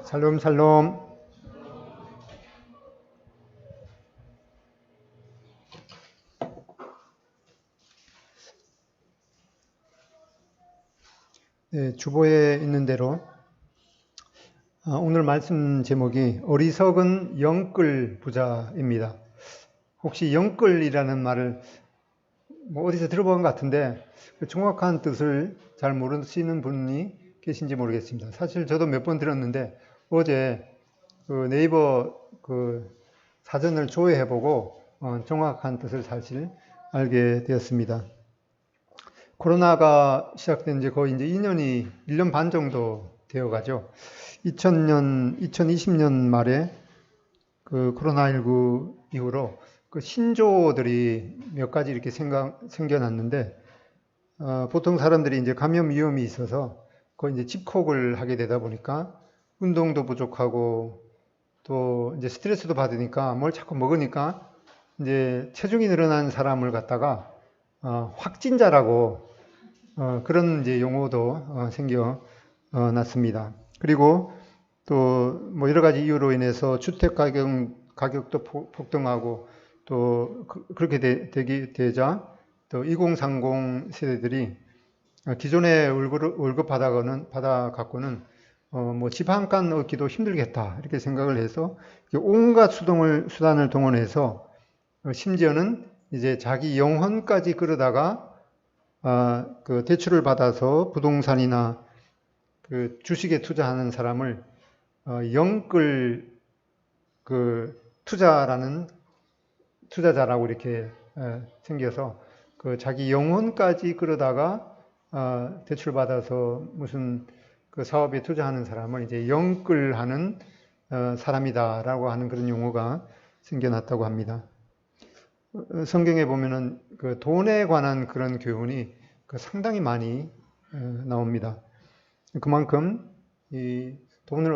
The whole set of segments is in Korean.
샬롬 샬롬. 주보에 있는 대로 오늘 말씀 제목이 어리석은 영끌 부자입니다. 혹시 영끌이라는 말을 어디서 들어본 것 같은데 정확한 뜻을 잘 모르시는 분이 계신지 모르겠습니다. 사실 저도 몇 번 들었는데 어제 네이버 사전을 조회해보고 정확한 뜻을 사실 알게 되었습니다. 코로나가 시작된 지 거의 이제 1년 반 정도 되어 가죠. 2020년 말에 코로나19 이후로 신조어들이 몇 가지 이렇게 생겨났는데, 보통 사람들이 이제 감염 위험이 있어서 거의 이제 집콕을 하게 되다 보니까 운동도 부족하고 또 이제 스트레스도 받으니까 뭘 자꾸 먹으니까 이제 체중이 늘어난 사람을 갖다가 확진자라고 그런 이제 용어도 생겨났습니다. 그리고 또 뭐 여러 가지 이유로 인해서 주택 가격도 폭등하고 또 그렇게 되자 또 2030 세대들이 기존의 월급 받아갖고는 뭐 집 한 칸 얻기도 힘들겠다 이렇게 생각을 해서 온갖 수단을 동원해서 심지어는 이제 자기 영혼까지 끌어다가 대출을 받아서 부동산이나 주식에 투자하는 사람을 영끌 투자자라고 이렇게 생겨서 자기 영혼까지 끌어다가 대출 받아서 무슨 사업에 투자하는 사람을 이제 영끌하는 사람이다라고 하는 그런 용어가 생겨났다고 합니다. 성경에 보면은 돈에 관한 그런 교훈이 상당히 많이 나옵니다. 그만큼 이 돈에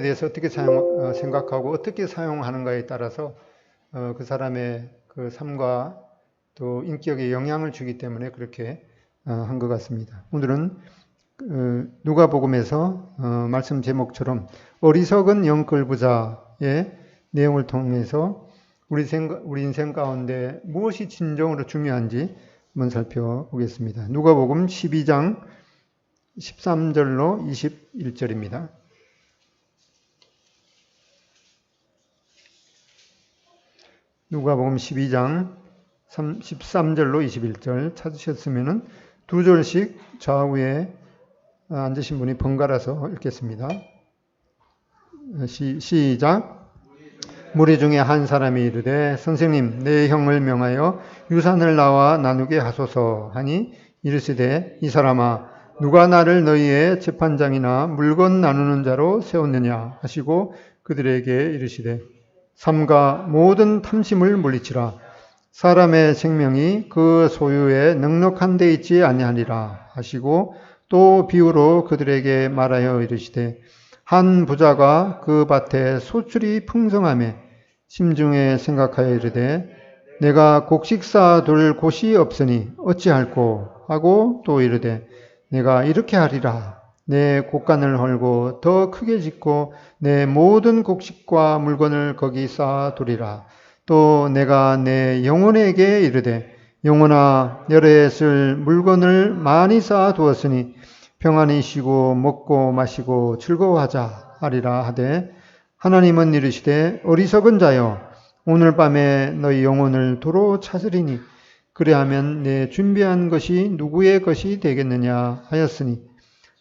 대해서 어떻게 생각하고 어떻게 사용하는가에 따라서 그 사람의 삶과 또 인격에 영향을 주기 때문에 그렇게 한 것 같습니다. 오늘은 누가복음에서 말씀 제목처럼 어리석은 영끌 부자의 내용을 통해서 우리 인생 가운데 무엇이 진정으로 중요한지 한번 살펴보겠습니다. 누가복음 12장 13절로 21절입니다. 누가복음 12장 13절로 21절 찾으셨으면 두 절씩 좌우에 앉으신 분이 번갈아서 읽겠습니다. 시작. 무리 중에 한 사람이 이르되 선생님 내 형을 명하여 유산을 나와 나누게 하소서 하니 이르시되 이 사람아 누가 나를 너희의 재판장이나 물건 나누는 자로 세웠느냐 하시고 그들에게 이르시되 삼가 모든 탐심을 물리치라. 사람의 생명이 그 소유에 넉넉한 데 있지 아니하리라 하시고 또 비유로 그들에게 말하여 이르시되 한 부자가 그 밭에 소출이 풍성하며 심중에 생각하여 이르되 내가 곡식 쌓아둘 곳이 없으니 어찌할꼬 하고 또 이르되 내가 이렇게 하리라. 내 곡간을 헐고 더 크게 짓고 내 모든 곡식과 물건을 거기 쌓아두리라. 또 내가 내 영혼에게 이르되 영혼아 열에 쓸 물건을 많이 쌓아두었으니 평안히 쉬고 먹고 마시고 즐거워하자 하리라 하되 하나님은 이르시되 어리석은 자여 오늘 밤에 너희 영혼을 도로 찾으리니 그리하면 내 준비한 것이 누구의 것이 되겠느냐 하였으니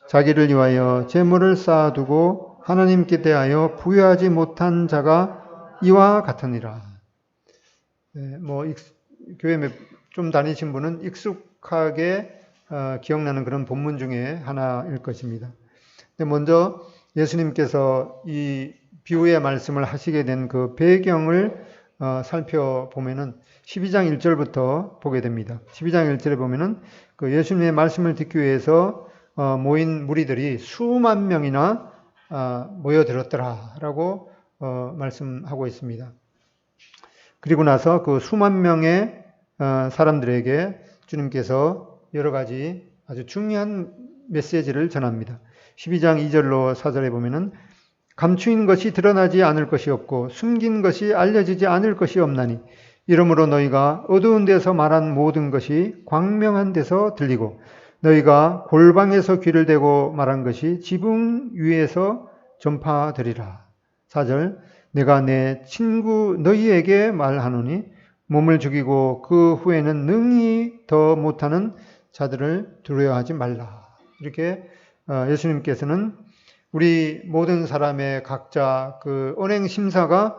자기를 위하여 재물을 쌓아두고 하나님께 대하여 부여하지 못한 자가 이와 같으니라. 교회 좀 다니신 분은 익숙하게 기억나는 그런 본문 중에 하나일 것입니다. 근데 먼저 예수님께서 이 비유의 말씀을 하시게 된 그 배경을 살펴보면은 12장 1절부터 보게 됩니다. 12장 1절에 보면은 예수님의 말씀을 듣기 위해서 모인 무리들이 수만 명이나 모여들었더라라고 말씀하고 있습니다. 그리고 나서 그 수만 명의 사람들에게 주님께서 여러 가지 아주 중요한 메시지를 전합니다. 12장 2절로 4절에 보면은 감추인 것이 드러나지 않을 것이 없고 숨긴 것이 알려지지 않을 것이 없나니 이러므로 너희가 어두운 데서 말한 모든 것이 광명한 데서 들리고 너희가 골방에서 귀를 대고 말한 것이 지붕 위에서 전파되리라. 4절 내가 내 친구 너희에게 말하노니 몸을 죽이고 그 후에는 능히 더 못하는 자들을 두려워하지 말라. 이렇게 예수님께서는 우리 모든 사람의 각자 그 언행 심사가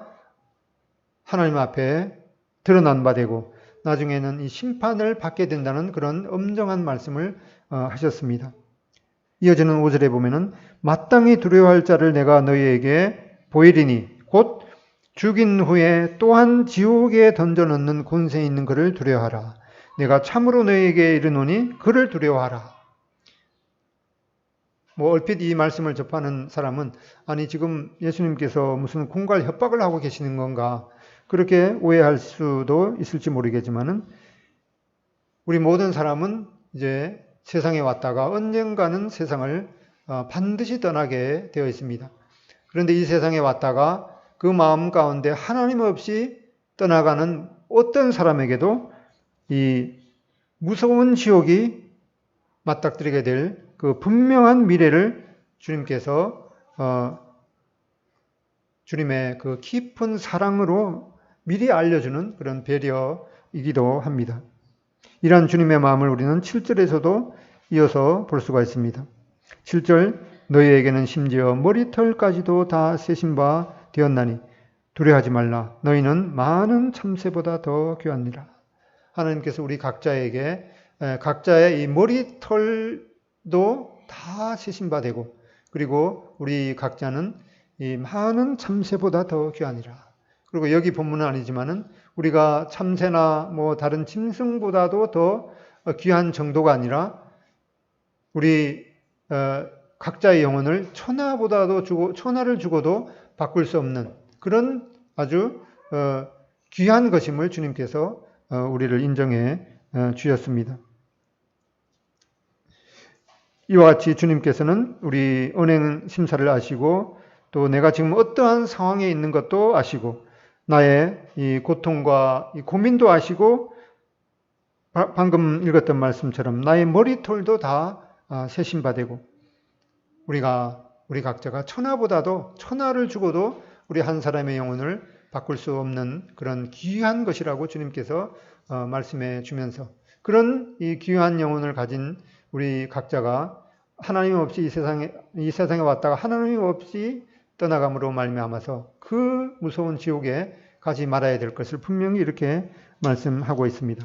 하나님 앞에 드러난 바 되고 나중에는 이 심판을 받게 된다는 그런 엄정한 말씀을 하셨습니다. 이어지는 5절에 보면은 마땅히 두려워할 자를 내가 너희에게 보이리니 곧 죽인 후에 또한 지옥에 던져넣는 권세 있는 그를 두려워하라. 내가 참으로 너희에게 이르노니 그를 두려워하라. 얼핏 이 말씀을 접하는 사람은 아니 지금 예수님께서 무슨 공갈 협박을 하고 계시는 건가 그렇게 오해할 수도 있을지 모르겠지만은 우리 모든 사람은 이제 세상에 왔다가 언젠가는 세상을 반드시 떠나게 되어 있습니다. 그런데 이 세상에 왔다가 그 마음 가운데 하나님 없이 떠나가는 어떤 사람에게도 이 무서운 지옥이 맞닥뜨리게 될 그 분명한 미래를 주님께서 주님의 그 깊은 사랑으로 미리 알려주는 그런 배려이기도 합니다. 이러한 주님의 마음을 우리는 7절에서도 이어서 볼 수가 있습니다. 7절 너희에게는 심지어 머리털까지도 다 세신 바 되었나니 두려워하지 말라. 너희는 많은 참새보다 더 귀하니라. 하나님께서 우리 각자에게 각자의 이 머리털도 다 세신 바 되고 그리고 우리 각자는 이 많은 참새보다 더 귀하니라. 그리고 여기 본문은 아니지만은 우리가 참새나 다른 짐승보다도 더 귀한 정도가 아니라 우리 각자의 영혼을 천하를 주고도 바꿀 수 없는 그런 아주 귀한 것임을 주님께서 우리를 인정해 주셨습니다. 이와 같이 주님께서는 우리 언행 심사를 아시고 또 내가 지금 어떠한 상황에 있는 것도 아시고 나의 이 고통과 이 고민도 아시고 방금 읽었던 말씀처럼 나의 머리털도 다 세신 바 되고 우리 각자가 천하를 주고도 우리 한 사람의 영혼을 바꿀 수 없는 그런 귀한 것이라고 주님께서 말씀해 주면서 그런 이 귀한 영혼을 가진 우리 각자가 하나님 없이 이 세상에 왔다가 하나님 없이 떠나감으로 말미암아서 그 무서운 지옥에 가지 말아야 될 것을 분명히 이렇게 말씀하고 있습니다.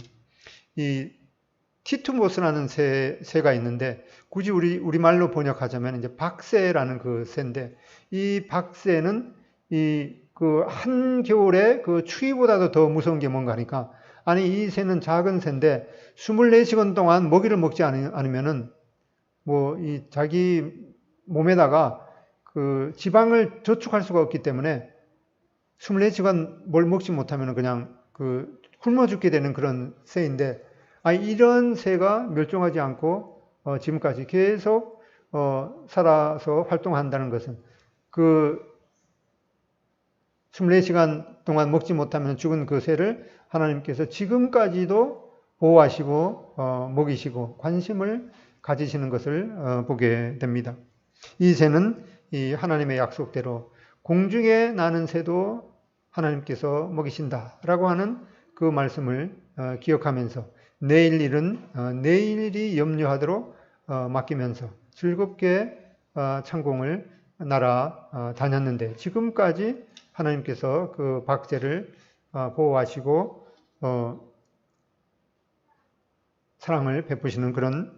이 티투모스라는 새가 있는데 굳이 우리말로 번역하자면 이제 박새라는 그 새인데 이 박새는 그 한겨울에 그 추위보다도 더 무서운 게 뭔가 하니까 아니 이 새는 작은 새인데 24시간 동안 먹이를 먹지 않으면은 이 자기 몸에다가 그 지방을 저축할 수가 없기 때문에 24시간 뭘 먹지 못하면 그냥 그 굶어 죽게 되는 그런 새인데 이런 새가 멸종하지 않고 지금까지 계속 살아서 활동한다는 것은 그 24시간 동안 먹지 못하면 죽은 그 새를 하나님께서 지금까지도 보호하시고 먹이시고 관심을 가지시는 것을 보게 됩니다. 이 새는 이 하나님의 약속대로 공중에 나는 새도 하나님께서 먹이신다라고 하는 그 말씀을 기억하면서 내일 일은 내일이 염려하도록 맡기면서 즐겁게 창공을 날아다녔는데 지금까지 하나님께서 그 박새를 보호하시고 사랑을 베푸시는 그런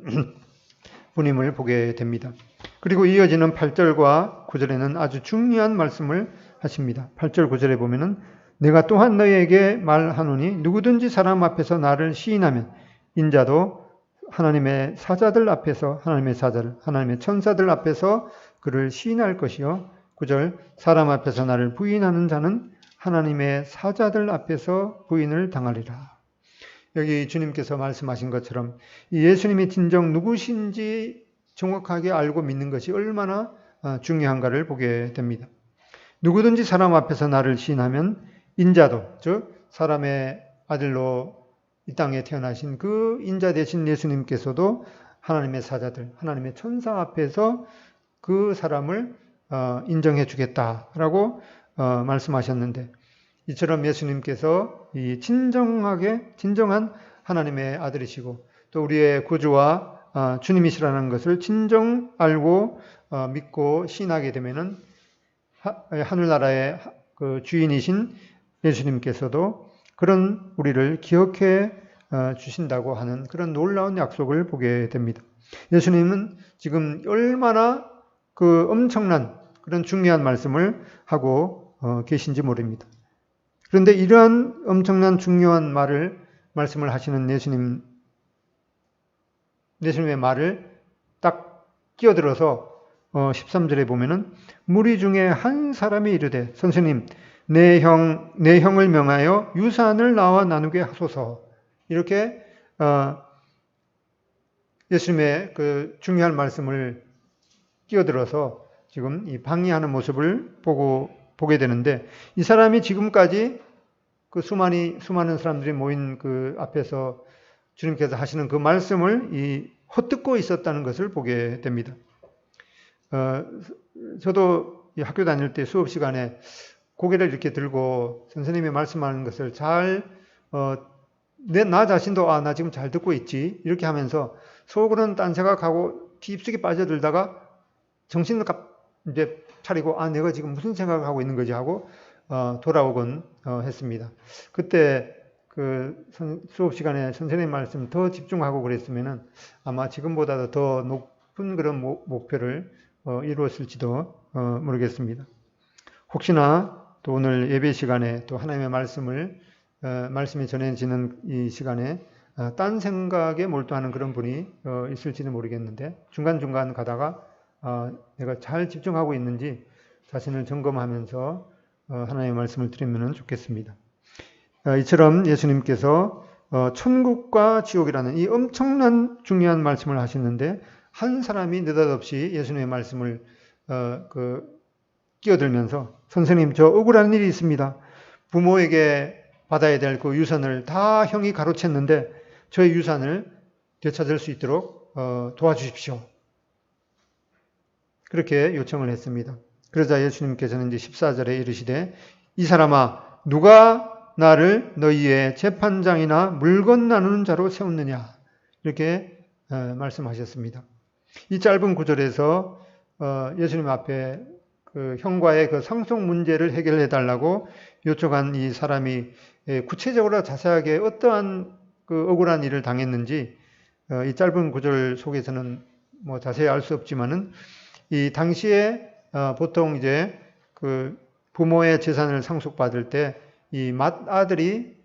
분임을 보게 됩니다. 그리고 이어지는 8절과 9절에는 아주 중요한 말씀을 하십니다. 8절 9절에 보면은 내가 또한 너희에게 말하노니 누구든지 사람 앞에서 나를 시인하면 인자도 하나님의 사자들 앞에서 하나님의 천사들 앞에서 그를 시인할 것이요. 9절 사람 앞에서 나를 부인하는 자는 하나님의 사자들 앞에서 부인을 당하리라. 여기 주님께서 말씀하신 것처럼 예수님이 진정 누구신지 정확하게 알고 믿는 것이 얼마나 중요한가를 보게 됩니다. 누구든지 사람 앞에서 나를 시인하면 인자도, 즉 사람의 아들로 이 땅에 태어나신 그 인자 되신 예수님께서도 하나님의 사자들, 하나님의 천사 앞에서 그 사람을 인정해 주겠다라고 말씀하셨는데, 이처럼 예수님께서 이 진정한 하나님의 아들이시고 또 우리의 구주와 주님이시라는 것을 진정 알고 믿고 신하게 되면은 하늘나라의 그 주인이신 예수님께서도 그런 우리를 기억해 주신다고 하는 그런 놀라운 약속을 보게 됩니다. 예수님은 지금 얼마나 그 엄청난 그런 중요한 말씀을 하고 계신지 모릅니다. 그런데 이러한 엄청난 중요한 말씀을 하시는 예수님의 말을 딱 끼어들어서 13절에 보면은 무리 중에 한 사람이 이르되 선생님 내 형을 명하여 유산을 나와 나누게 하소서. 이렇게 예수님의 그 중요한 말씀을 끼어들어서 지금 이 방해하는 모습을 보게 되는데, 이 사람이 지금까지 그 수많은 사람들이 모인 그 앞에서 주님께서 하시는 그 말씀을 헛듣고 있었다는 것을 보게 됩니다. 저도 학교 다닐 때 수업 시간에 고개를 이렇게 들고 선생님이 말씀하는 것을 나 자신도 나 지금 잘 듣고 있지 이렇게 하면서 속으로는 딴 생각하고 깊숙이 빠져들다가 정신을 이제 차리고 내가 지금 무슨 생각을 하고 있는 거지 하고 돌아오곤 했습니다. 그때 그 수업 시간에 선생님 말씀 더 집중하고 그랬으면은 아마 지금보다도 더 높은 그런 목표를 이루었을지도 모르겠습니다. 혹시나 또 오늘 예배 시간에 또 하나님의 말씀이 전해지는 이 시간에 딴 생각에 몰두하는 그런 분이 있을지는 모르겠는데, 중간중간 가다가 내가 잘 집중하고 있는지 자신을 점검하면서 하나님의 말씀을 드리면 좋겠습니다. 이처럼 예수님께서 천국과 지옥이라는 이 엄청난 중요한 말씀을 하시는데, 한 사람이 느닷없이 예수님의 말씀을 끼어들면서 선생님 저 억울한 일이 있습니다. 부모에게 받아야 될 그 유산을 다 형이 가로챘는데 저의 유산을 되찾을 수 있도록 도와주십시오. 그렇게 요청을 했습니다. 그러자 예수님께서는 이제 14절에 이르시되 이 사람아 누가 나를 너희의 재판장이나 물건 나누는 자로 세웠느냐, 이렇게 말씀하셨습니다. 이 짧은 구절에서 예수님 앞에 그 형과의 그 상속 문제를 해결해 달라고 요청한 이 사람이 구체적으로 자세하게 어떠한 그 억울한 일을 당했는지 이 짧은 구절 속에서는 뭐 자세히 알 수 없지만은 이 당시에 보통 이제 그 부모의 재산을 상속받을 때 이 맏아들이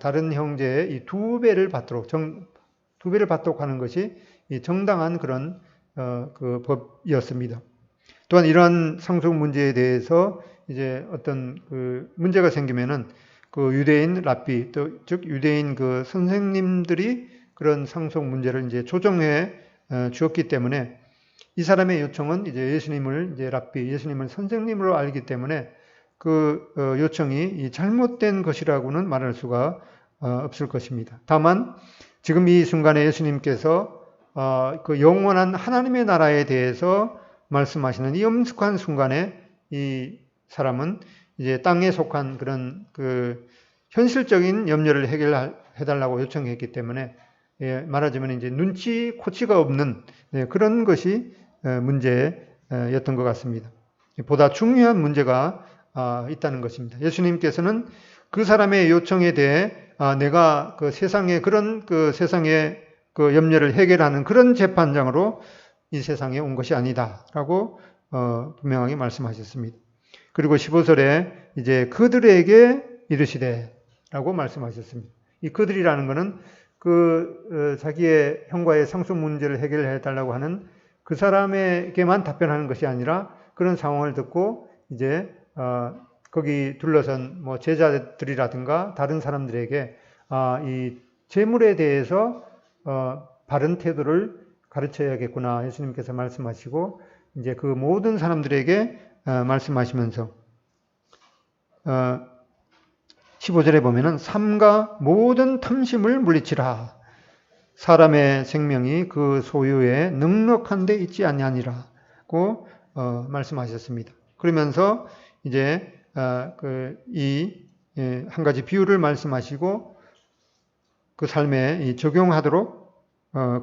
다른 형제의 이 두 배를 받도록 하는 것이 이 정당한 그런 그 법이었습니다. 또한 이러한 상속 문제에 대해서 이제 어떤 그 문제가 생기면은 그 유대인 랍비, 즉 유대인 그 선생님들이 그런 상속 문제를 이제 조정해 주었기 때문에 이 사람의 요청은 이제 예수님을 이제 랍비, 예수님을 선생님으로 알기 때문에 그 요청이 잘못된 것이라고는 말할 수가 없을 것입니다. 다만 지금 이 순간에 예수님께서 그 영원한 하나님의 나라에 대해서 말씀하시는 이 엄숙한 순간에 이 사람은 이제 땅에 속한 그런 그 현실적인 염려를 해결해달라고 요청했기 때문에 말하자면 이제 눈치 코치가 없는 그런 것이 문제였던 것 같습니다. 보다 중요한 문제가 있다는 것입니다. 예수님께서는 그 사람의 요청에 대해 내가 그 세상에 그런 그 세상의 그 염려를 해결하는 그런 재판장으로 이 세상에 온 것이 아니다라고 분명하게 말씀하셨습니다. 그리고 15절에 이제 그들에게 이르시되라고 말씀하셨습니다. 이 그들이라는 것은 그 자기의 형과의 상속 문제를 해결해 달라고 하는 그 사람에게만 답변하는 것이 아니라 그런 상황을 듣고 이제 거기 둘러선 뭐 제자들이라든가 다른 사람들에게 이 재물에 대해서 바른 태도를 가르쳐야겠구나 예수님께서 말씀하시고 이제 그 모든 사람들에게 말씀하시면서 15절에 보면은 삼가 모든 탐심을 물리치라. 사람의 생명이 그 소유에 넉넉한 데 있지 아니하니라고 말씀하셨습니다. 그러면서 이제 한 가지 비유를 말씀하시고 그 삶에 적용하도록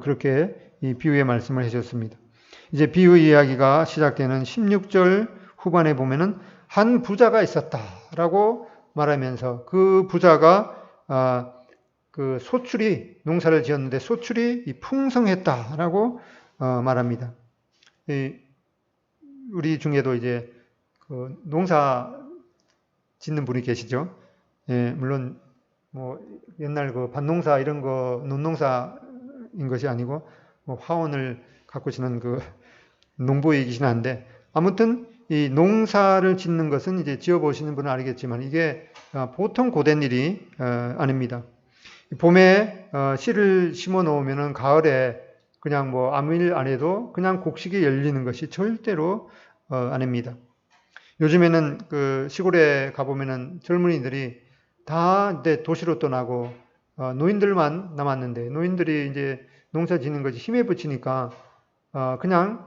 그렇게 이 비유의 말씀을 해주셨습니다. 이제 비유 이야기가 시작되는 16절 후반에 보면은 한 부자가 있었다라고 말하면서 그 부자가 그 소출이 농사를 지었는데 소출이 풍성했다라고 말합니다. 우리 중에도 이제 그 농사 짓는 분이 계시죠. 예, 물론 뭐 옛날 그 밭농사 이런 거 논농사인 것이 아니고 뭐 화원을 가꾸시는 그 농부이긴 한데 아무튼 이 농사를 짓는 것은 이제 지어보시는 분은 알겠지만 이게 보통 고된 일이 아닙니다. 봄에 씨를 심어 놓으면은 가을에 그냥 뭐 아무 일 안 해도 그냥 곡식이 열리는 것이 절대로 아닙니다. 요즘에는 그 시골에 가보면은 젊은이들이 다 이제 도시로 떠나고 노인들만 남았는데 노인들이 이제 농사 짓는 것이 힘에 부치니까 그냥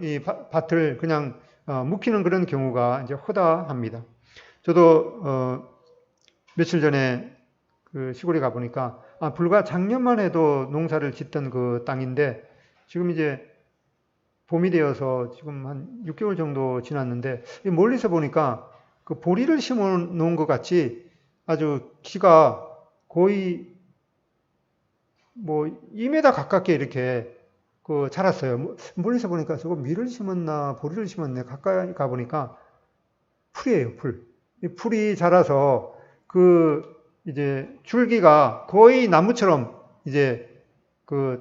이 밭을 그냥 묵히는 그런 경우가 이제 허다합니다. 저도 며칠 전에 그 시골에 가보니까 불과 작년만 해도 농사를 짓던 그 땅인데 지금 이제 봄이 되어서 지금 한 6개월 정도 지났는데 멀리서 보니까 그 보리를 심어 놓은 것 같이 아주 키가 거의 뭐 2m 가깝게 이렇게 자랐어요. 멀리서 보니까 저거 밀을 심었나 보리를 심었나 가까이 가보니까 풀이에요, 풀. 이 풀이 자라서 이제 줄기가 거의 나무처럼 이제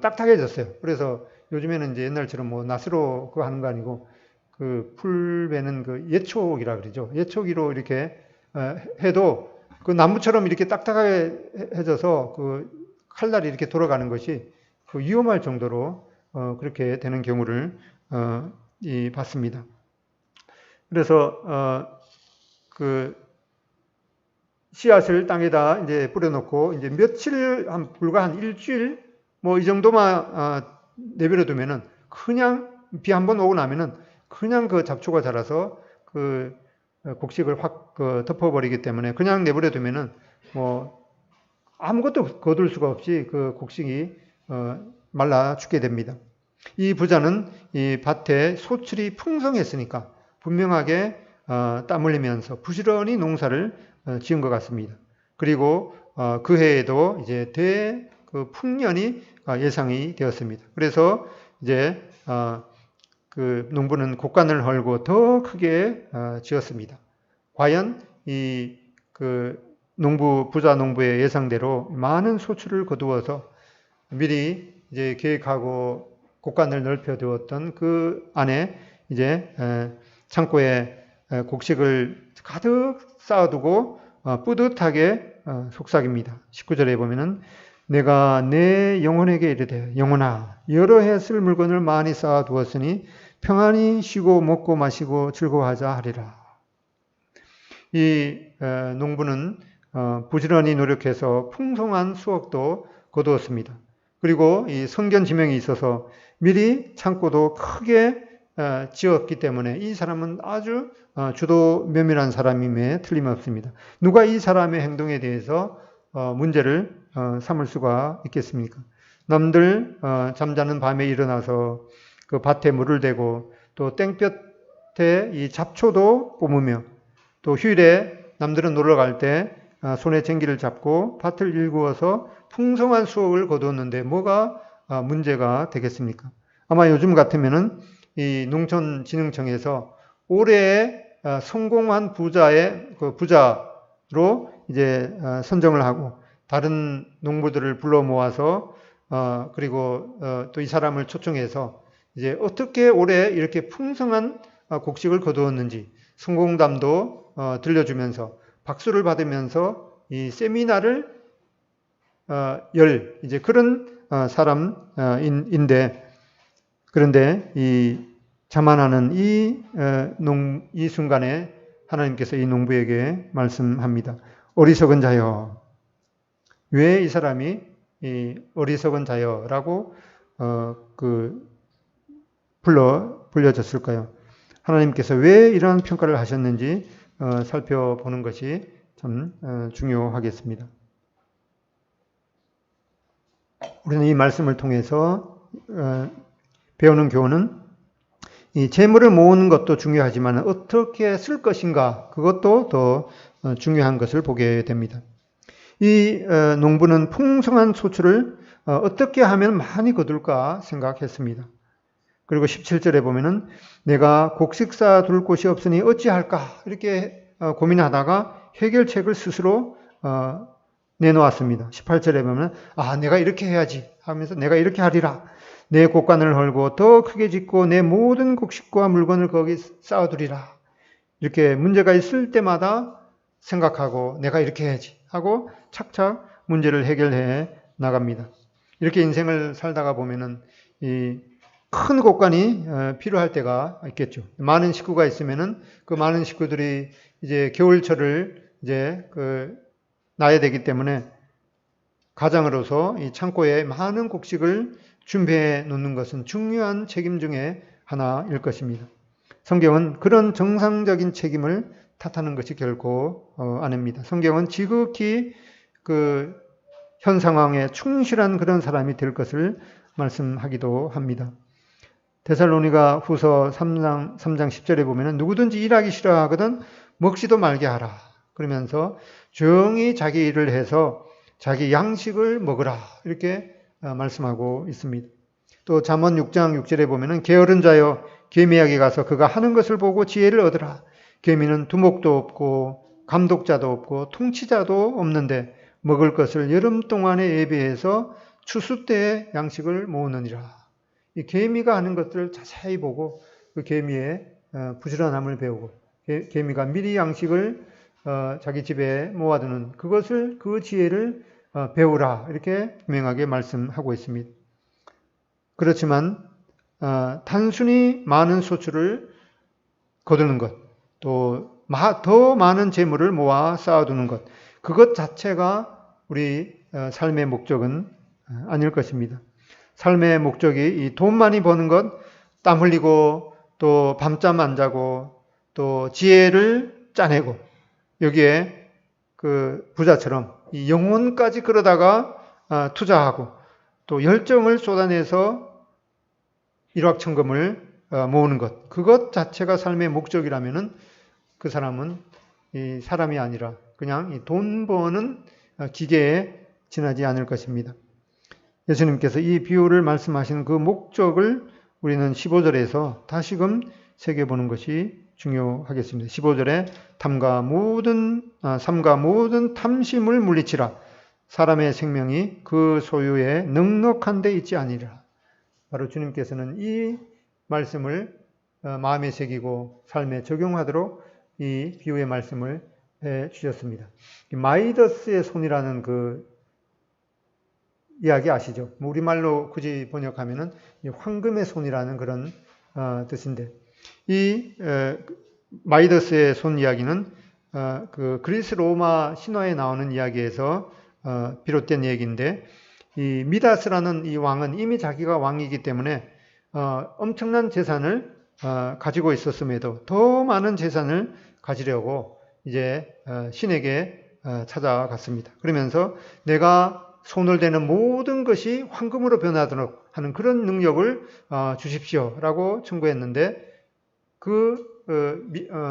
딱딱해졌어요. 그래서 요즘에는 이제 옛날처럼 뭐 낫으로 그거 하는 거 아니고 풀 베는 예촉이라 그러죠. 예촉이로 이렇게 해도 그 나무처럼 이렇게 딱딱해져서 칼날이 이렇게 돌아가는 것이 위험할 정도로 그렇게 되는 경우를 봤습니다. 그래서 씨앗을 땅에다 이제 뿌려놓고 이제 불과 한 일주일 뭐 이 정도만 내버려 두면은 그냥 비 한번 오고 나면은 그냥 잡초가 자라서 곡식을 확 덮어버리기 때문에 그냥 내버려 두면은 뭐 아무것도 거둘 수가 없이 곡식이 말라 죽게 됩니다. 이 부자는 이 밭에 소출이 풍성했으니까 분명하게 땀 흘리면서 부지런히 농사를 지은 것 같습니다. 그리고 그 해에도 이제 풍년이 예상이 되었습니다. 그래서 이제 농부는 곡간을 헐고 더 크게 지었습니다. 과연 이 부자 농부의 예상대로 많은 소출을 거두어서 미리 이제 계획하고 곡간을 넓혀 두었던 그 안에 이제 창고에 곡식을 가득 쌓아두고 뿌듯하게 속삭입니다. 19절에 보면은 내가 내 영혼에게 이르되 영혼아 여러 해 쓸 물건을 많이 쌓아두었으니 평안히 쉬고 먹고 마시고 즐거워하자 하리라. 이 농부는 부지런히 노력해서 풍성한 수확도 거두었습니다. 그리고 이 성견 지명이 있어서 미리 창고도 크게 지었기 때문에 이 사람은 아주 주도 면밀한 사람임에 틀림없습니다. 누가 이 사람의 행동에 대해서 문제를 삼을 수가 있겠습니까? 남들 잠자는 밤에 일어나서 그 밭에 물을 대고 또 땡볕에 이 잡초도 뽑으며 또 휴일에 남들은 놀러 갈 때 손에 쟁기를 잡고 밭을 일구어서 풍성한 수확을 거두었는데 뭐가 문제가 되겠습니까? 아마 요즘 같으면은 이 농촌진흥청에서 올해의 성공한 부자로 이제 선정을 하고 다른 농부들을 불러 모아서 그리고 또 이 사람을 초청해서 이제 어떻게 올해 이렇게 풍성한 곡식을 거두었는지 성공담도 들려주면서 박수를 받으면서 이 세미나를 이제 그런 사람인데, 그런데 이 자만하는 이 순간에 하나님께서 이 농부에게 말씀합니다. 어리석은 자여. 왜 이 사람이 이 어리석은 자여라고 불려졌을까요? 하나님께서 왜 이러한 평가를 하셨는지 살펴보는 것이 참 중요하겠습니다. 우리는 이 말씀을 통해서 배우는 교훈은 이 재물을 모으는 것도 중요하지만 어떻게 쓸 것인가, 그것도 더 중요한 것을 보게 됩니다. 이 농부는 풍성한 소출을 어떻게 하면 많이 거둘까 생각했습니다. 그리고 17절에 보면은 내가 곡식 쌓아둘 곳이 없으니 어찌할까 이렇게 고민하다가 해결책을 스스로 내놓았습니다. 18절에 보면 내가 이렇게 해야지 하면서 내가 이렇게 하리라. 내 곡간을 헐고 더 크게 짓고 내 모든 곡식과 물건을 거기 쌓아두리라. 이렇게 문제가 있을 때마다 생각하고 내가 이렇게 해야지 하고 착착 문제를 해결해 나갑니다. 이렇게 인생을 살다가 보면은 이 큰 곡간이 필요할 때가 있겠죠. 많은 식구가 있으면은 그 많은 식구들이 이제 겨울철을 이제 나야 되기 때문에 가장으로서 이 창고에 많은 곡식을 준비해 놓는 것은 중요한 책임 중에 하나일 것입니다. 성경은 그런 정상적인 책임을 탓하는 것이 결코 아닙니다. 성경은 지극히 현 상황에 충실한 그런 사람이 될 것을 말씀하기도 합니다. 데살로니가 후서 3장 10절에 보면 누구든지 일하기 싫어하거든 먹지도 말게 하라. 그러면서 조용히 자기 일을 해서 자기 양식을 먹으라. 이렇게 말씀하고 있습니다. 또 잠언 6장 6절에 보면 게으른 자여 계미에게 가서 그가 하는 것을 보고 지혜를 얻으라. 계미는 두목도 없고 감독자도 없고 통치자도 없는데 먹을 것을 여름 동안에 예비해서 추수 때에 양식을 모으느니라. 이 계미가 하는 것들을 자세히 보고 그 계미의 부지런함을 배우고 계미가 미리 양식을 자기 집에 모아두는 그 지혜를 배우라. 이렇게 분명하게 말씀하고 있습니다. 그렇지만 단순히 많은 소출을 거두는 것, 또 더 많은 재물을 모아 쌓아두는 것, 그것 자체가 우리 삶의 목적은 아닐 것입니다. 삶의 목적이 이 돈 많이 버는 것, 땀 흘리고 또 밤잠 안 자고 또 지혜를 짜내고 여기에 부자처럼 이 영혼까지 끌어다가 투자하고 또 열정을 쏟아내서 일확천금을 모으는 것, 그것 자체가 삶의 목적이라면은 그 사람은 이 사람이 아니라 그냥 이 돈 버는 기계에 지나지 않을 것입니다. 예수님께서 이 비유를 말씀하신 그 목적을 우리는 15절에서 다시금 새겨보는 것이 중요하겠습니다. 15절에 삼가 모든 탐심을 물리치라. 사람의 생명이 그 소유에 넉넉한 데 있지 아니라. 바로 주님께서는 이 말씀을 마음에 새기고 삶에 적용하도록 이 비유의 말씀을 해 주셨습니다. 마이더스의 손이라는 이야기 아시죠? 우리말로 굳이 번역하면은 황금의 손이라는 그런 뜻인데, 이 마이더스의 손 이야기는 그리스 로마 신화에 나오는 이야기에서 비롯된 얘기인데, 이 미다스라는 이 왕은 이미 자기가 왕이기 때문에 엄청난 재산을 가지고 있었음에도 더 많은 재산을 가지려고 이제 신에게 찾아갔습니다. 그러면서 내가 손을 대는 모든 것이 황금으로 변하도록 하는 그런 능력을 주십시오라고 청구했는데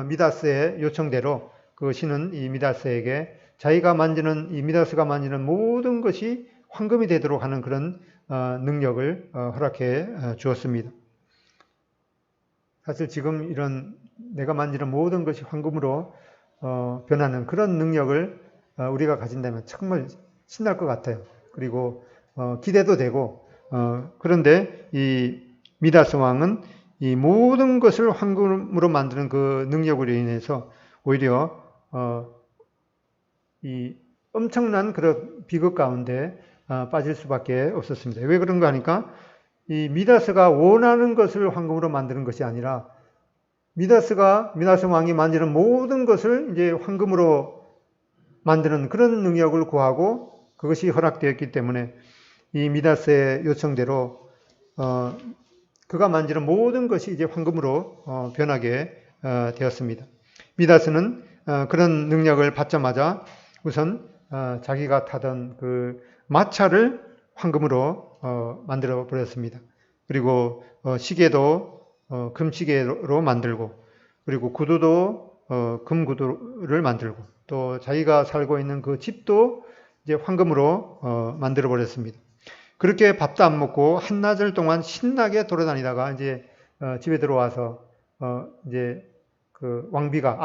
미다스의 요청대로 그 신은 이 미다스에게 미다스가 만지는 모든 것이 황금이 되도록 하는 그런 능력을 허락해 주었습니다. 사실 지금 이런 내가 만지는 모든 것이 황금으로 변하는 그런 능력을 우리가 가진다면 정말 신날 것 같아요. 그리고 기대도 되고 그런데 이 미다스 왕은 이 모든 것을 황금으로 만드는 그 능력으로 인해서 오히려 이 엄청난 그런 비극 가운데 빠질 수밖에 없었습니다. 왜 그런가 하니까 이 미다스가 원하는 것을 황금으로 만드는 것이 아니라 미다스 왕이 만드는 모든 것을 이제 황금으로 만드는 그런 능력을 구하고 그것이 허락되었기 때문에 이 미다스의 요청대로 그가 만지는 모든 것이 이제 황금으로 변하게 되었습니다. 미다스는 그런 능력을 받자마자 우선 자기가 타던 그 마차를 황금으로 만들어 버렸습니다. 그리고 시계도 금시계로 만들고, 그리고 구두도 금구두를 만들고, 또 자기가 살고 있는 그 집도 이제 황금으로 만들어 버렸습니다. 그렇게 밥도 안 먹고 한나절 동안 신나게 돌아다니다가 이제 집에 들어와서 이제 그 왕비가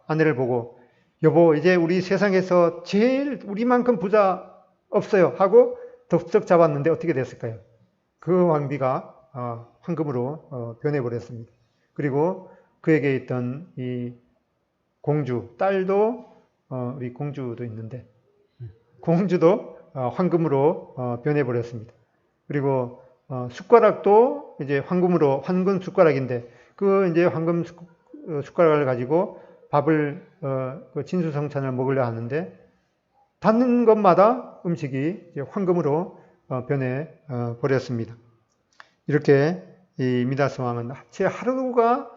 아내를 보고 여보 이제 우리 세상에서 제일 우리만큼 부자 없어요 하고 덥석 잡았는데 어떻게 됐을까요? 그 왕비가 황금으로 변해버렸습니다. 그리고 그에게 있던 이 공주, 딸도 우리 공주도 있는데 공주도 황금으로 변해버렸습니다. 그리고 숟가락도 이제 황금 숟가락인데 그 이제 황금 숟가락을 가지고 밥을 그 진수성찬을 먹으려 하는데 닿는 것마다 음식이 이제 황금으로 변해 버렸습니다. 이렇게 이 미다스 왕은 채 하루가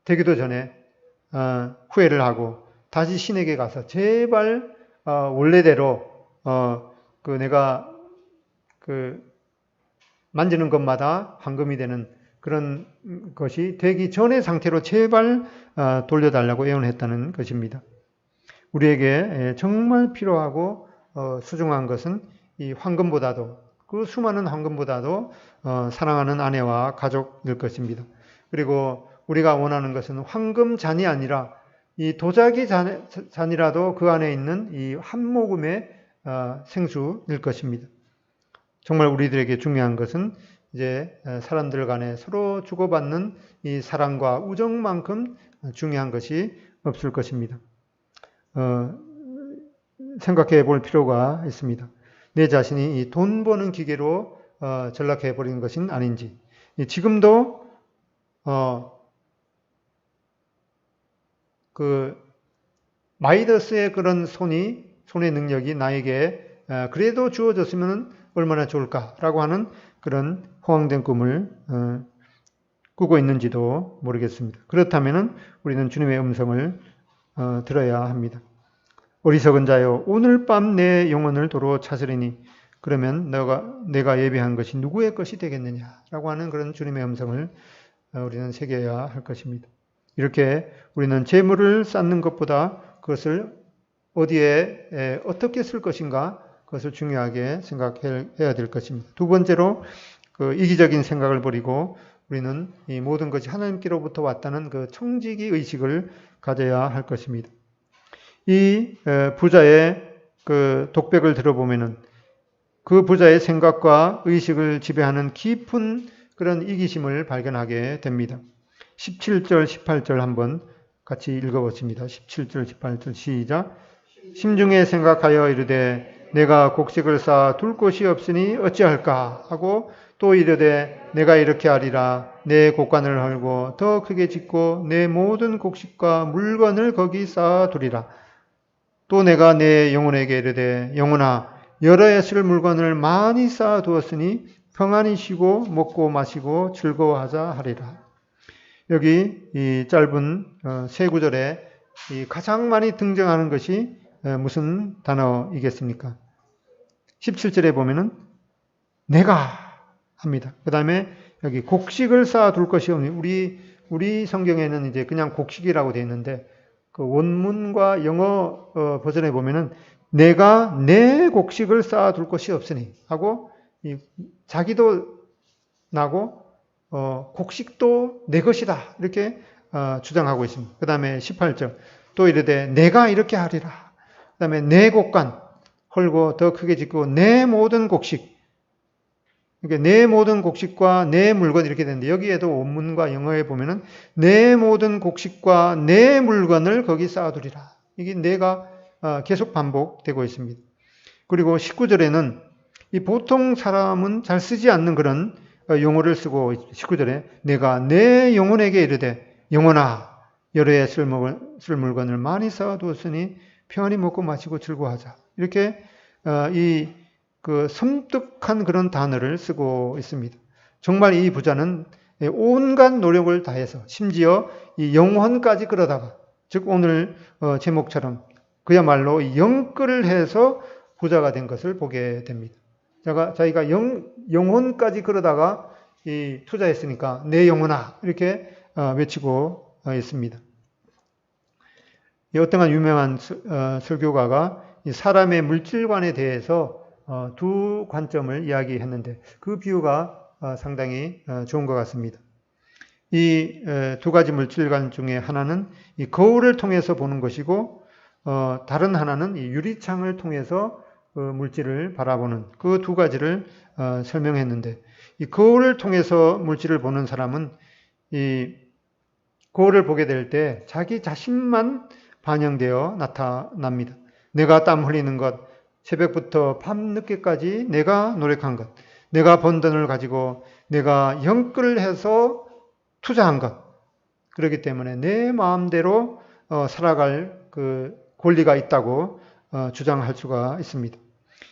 되기도 전에 후회를 하고 다시 신에게 가서 제발 원래대로 그 내가 그 만지는 것마다 황금이 되는 그런 것이 되기 전의 상태로 제발 돌려달라고 애원했다는 것입니다. 우리에게 정말 필요하고 소중한 것은 이 황금보다도 그 수많은 황금보다도 사랑하는 아내와 가족일 것입니다. 그리고 우리가 원하는 것은 황금 잔이 아니라 이 도자기 잔이라도 그 안에 있는 이 한 모금의 생수일 것입니다. 정말 우리들에게 중요한 것은 이제 사람들 간에 서로 주고받는 이 사랑과 우정만큼 중요한 것이 없을 것입니다. 생각해 볼 필요가 있습니다. 내 자신이 이 돈 버는 기계로 전락해 버린 것은 아닌지, 지금도 그 마이더스의 그런 손의 능력이 나에게 그래도 주어졌으면 얼마나 좋을까라고 하는 그런 허황된 꿈을 꾸고 있는지도 모르겠습니다. 그렇다면 우리는 주님의 음성을 들어야 합니다. 어리석은 자여, 오늘 밤 내 영혼을 도로 찾으리니 그러면 내가 예비한 것이 누구의 것이 되겠느냐라고 하는 그런 주님의 음성을 우리는 새겨야 할 것입니다. 이렇게 우리는 재물을 쌓는 것보다 그것을 어디에 어떻게 쓸 것인가 그것을 중요하게 생각해야 될 것입니다. 두 번째로 그 이기적인 생각을 버리고 우리는 이 모든 것이 하나님께로부터 왔다는 그 청지기 의식을 가져야 할 것입니다. 이 부자의 그 독백을 들어보면은 그 부자의 생각과 의식을 지배하는 깊은 그런 이기심을 발견하게 됩니다. 17절, 18절 한번 같이 읽어보십니다. 17절, 18절 시작. 심중에 생각하여 이르되 내가 곡식을 쌓아 둘 곳이 없으니 어찌할까 하고 또 이르되 내가 이렇게 하리라. 내 곡간을 헐고 더 크게 짓고 내 모든 곡식과 물건을 거기 쌓아 두리라. 또 내가 내 영혼에게 이르되 영혼아 여러 해 쓸 물건을 많이 쌓아 두었으니 평안히 쉬고 먹고 마시고 즐거워하자 하리라. 여기 이 짧은 세 구절에 이 가장 많이 등장하는 것이 무슨 단어이겠습니까? 17절에 보면은 내가 합니다. 그 다음에 여기 곡식을 쌓아둘 것이 없니. 우리 성경에는 이제 그냥 곡식이라고 되어 있는데 그 원문과 영어 버전에 보면은 내가 내 곡식을 쌓아둘 것이 없으니 하고 자기도 나고 곡식도 내 것이다 이렇게 주장하고 있습니다. 그 다음에 18절 또 이르되 내가 이렇게 하리라. 그 다음에 내 곡간 헐고 더 크게 짓고 내 모든 곡식, 그러니까 내 모든 곡식과 내 물건 이렇게 되는데 여기에도 원문과 영어에 보면은 내 모든 곡식과 내 물건을 거기 쌓아두리라. 이게 내가 계속 반복되고 있습니다. 그리고 19절에는 이 보통 사람은 잘 쓰지 않는 그런 용어를 쓰고 19절에 내가 내 영혼에게 이르되 영혼아 여러 해 쓸 물건을 많이 쌓아두었으니 평안히 먹고 마시고 즐거워하자. 이렇게 이 그 섬뜩한 그런 단어를 쓰고 있습니다. 정말 이 부자는 온갖 노력을 다해서 심지어 이 영혼까지 끌어다가 즉 오늘 제목처럼 그야말로 영끌을 해서 부자가 된 것을 보게 됩니다. 자기가 영혼까지 끌어다가 투자했으니까 내 영혼아 이렇게 외치고 있습니다. 어떠한 유명한 설교가가 사람의 물질관에 대해서 두 관점을 이야기했는데 그 비유가 상당히 좋은 것 같습니다. 이 두 가지 물질관 중에 하나는 이 거울을 통해서 보는 것이고 다른 하나는 이 유리창을 통해서 그 물질을 바라보는 그 두 가지를 설명했는데 이 거울을 통해서 물질을 보는 사람은 이 거울을 보게 될 때 자기 자신만 반영되어 나타납니다. 내가 땀 흘리는 것, 새벽부터 밤늦게까지 내가 노력한 것, 내가 번 돈을 가지고 내가 영끌을 해서 투자한 것. 그렇기 때문에 내 마음대로 살아갈 그 권리가 있다고 주장할 수가 있습니다.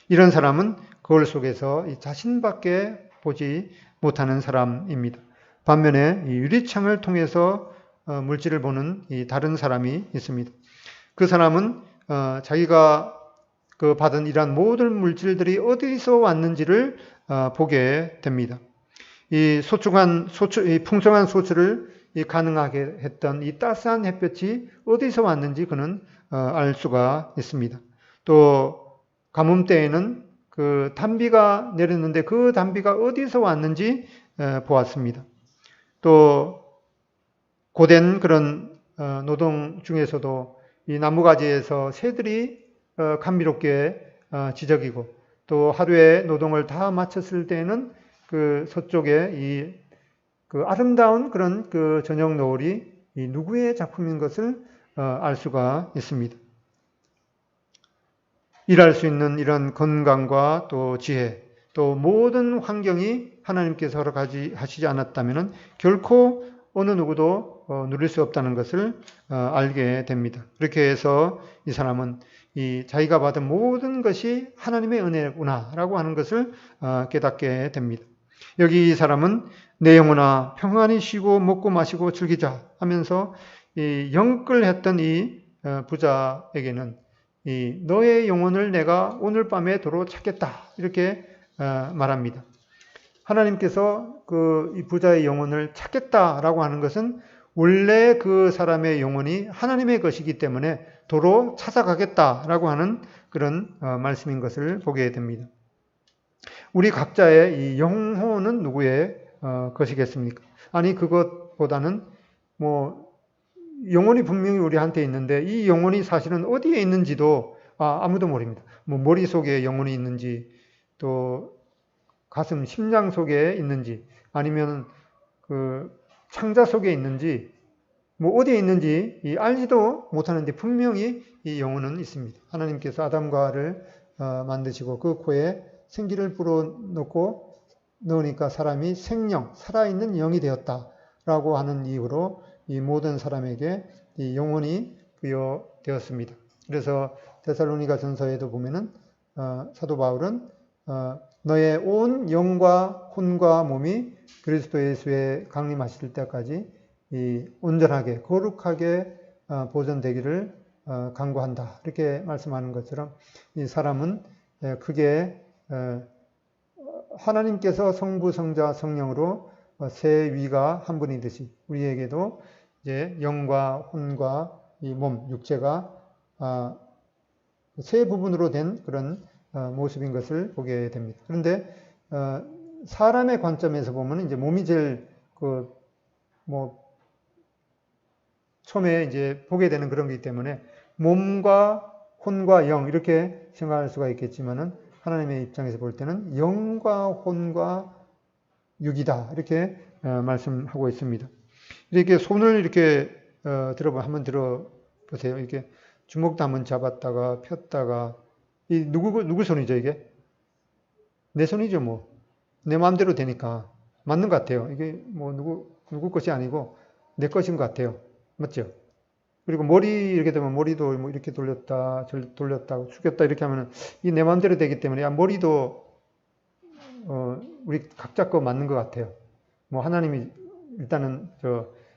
이런 사람은 거울 속에서 자신밖에 보지 못하는 사람입니다. 반면에 이 유리창을 통해서 물질을 보는 이 다른 사람이 있습니다. 그 사람은 자기가 그 받은 이러한 모든 물질들이 어디서 왔는지를 보게 됩니다. 이 풍성한 소출을 가능하게 했던 이 따스한 햇볕이 어디서 왔는지 그는 알 수가 있습니다. 또 가뭄 때에는 그 단비가 내렸는데 그 단비가 어디서 왔는지 보았습니다. 또 고된 그런 노동 중에서도 이 나무가지에서 새들이 감미롭게 지저귀고 또 하루의 노동을 다 마쳤을 때에는 그 서쪽에 그 아름다운 그런 그 저녁 노을이 이 누구의 작품인 것을 알 수가 있습니다. 일할 수 있는 이런 건강과 또 지혜, 또 모든 환경이 하나님께서 허락하시지 않았다면 결코 어느 누구도 누릴 수 없다는 것을 알게 됩니다. 그렇게 해서 이 사람은 이 자기가 받은 모든 것이 하나님의 은혜구나라고 하는 것을 깨닫게 됩니다. 여기 이 사람은 내 영혼아 평안히 쉬고 먹고 마시고 즐기자 하면서 이 영끌했던 이 부자에게는 이 너의 영혼을 내가 오늘 밤에 도로 찾겠다 이렇게 말합니다. 하나님께서 이 부자의 영혼을 찾겠다라고 하는 것은 원래 그 사람의 영혼이 하나님의 것이기 때문에 도로 찾아가겠다라고 하는 그런 말씀인 것을 보게 됩니다. 우리 각자의 이 영혼은 누구의 것이겠습니까? 아니 그것보다는 영혼이 분명히 우리한테 있는데 이 영혼이 사실은 어디에 있는지도 아무도 모릅니다. 머릿속에 영혼이 있는지 또 가슴, 심장 속에 있는지 아니면 그 창자 속에 있는지 어디에 있는지 알지도 못하는데 분명히 이 영혼은 있습니다. 하나님께서 아담과 하와를 만드시고 그 코에 생기를 불어넣고 넣으니까 사람이 생령, 살아있는 영이 되었다라고 하는 이유로 이 모든 사람에게 이 영혼이 부여되었습니다. 그래서 데살로니가 전서에도 보면은 사도 바울은 너의 온 영과 혼과 몸이 그리스도 예수에 강림하실 때까지 이 온전하게 거룩하게 보존되기를 간구한다. 이렇게 말씀하는 것처럼 이 사람은 크게 하나님께서 성부, 성자, 성령으로 세 위가 한 분이듯이 우리에게도 이제 영과 혼과 이 몸, 육체가 세 부분으로 된 그런 모습인 것을 보게 됩니다. 그런데 사람의 관점에서 보면 이제 몸이 제일 처음에 이제 보게 되는 그런 거기 때문에 몸과 혼과 영 이렇게 생각할 수가 있겠지만은 하나님의 입장에서 볼 때는 영과 혼과 육이다 이렇게 말씀하고 있습니다. 이렇게 손을 이렇게 한번 들어보세요. 이렇게 주먹도 한번 잡았다가 폈다가 이 누구 손이죠 이게? 내 손이죠, 뭐. 내 마음대로 되니까. 맞는 것 같아요. 이게 뭐 누구 것이 아니고 내 것인 것 같아요. 맞죠? 그리고 머리 이렇게 되면 머리도 뭐 이렇게 돌렸다, 돌렸다, 숙였다 이렇게 하면은 이 내 마음대로 되기 때문에 머리도 우리 각자 거 맞는 것 같아요. 뭐 하나님이 일단은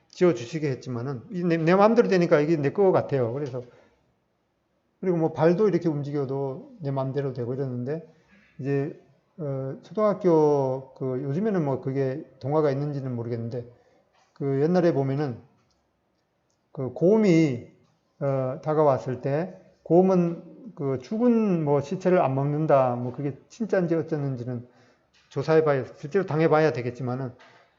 지어 주시게 했지만은 내 마음대로 되니까 이게 내 거 같아요. 그래서 그리고 뭐 발도 이렇게 움직여도 내 마음대로 되고 이러는데 이제 초등학교 요즘에는 뭐 그게 동화가 있는지는 모르겠는데 그 옛날에 보면은 그 곰이 다가왔을 때 곰은 그 죽은 뭐 시체를 안 먹는다 뭐 그게 진짜인지 어쩌는지는 조사해봐야 실제로 당해봐야 되겠지만은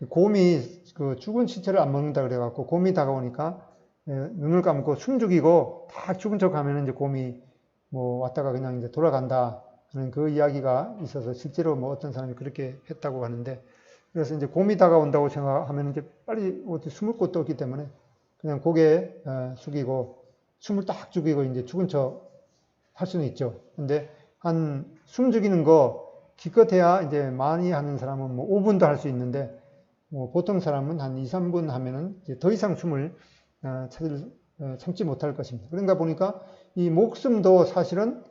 곰이 그 죽은 시체를 안 먹는다 그래갖고 곰이 다가오니까 눈을 감고 숨 죽이고 딱 죽은 척 하면은 이제 곰이 뭐 왔다가 그냥 이제 돌아간다 하는 그 이야기가 있어서 실제로 뭐 어떤 사람이 그렇게 했다고 하는데 그래서 이제 곰이 다가온다고 생각하면 이제 빨리 어디 숨을 곳도 없기 때문에 그냥 고개 숙이고 숨을 딱 죽이고 이제 죽은 척 할 수는 있죠. 근데 한 숨 죽이는 거 기껏해야 이제 많이 하는 사람은 뭐 5분도 할 수 있는데 뭐 보통 사람은 한 2, 3분 하면은 이제 더 이상 숨을 참지 못할 것입니다. 그런가 보니까 이 목숨도 사실은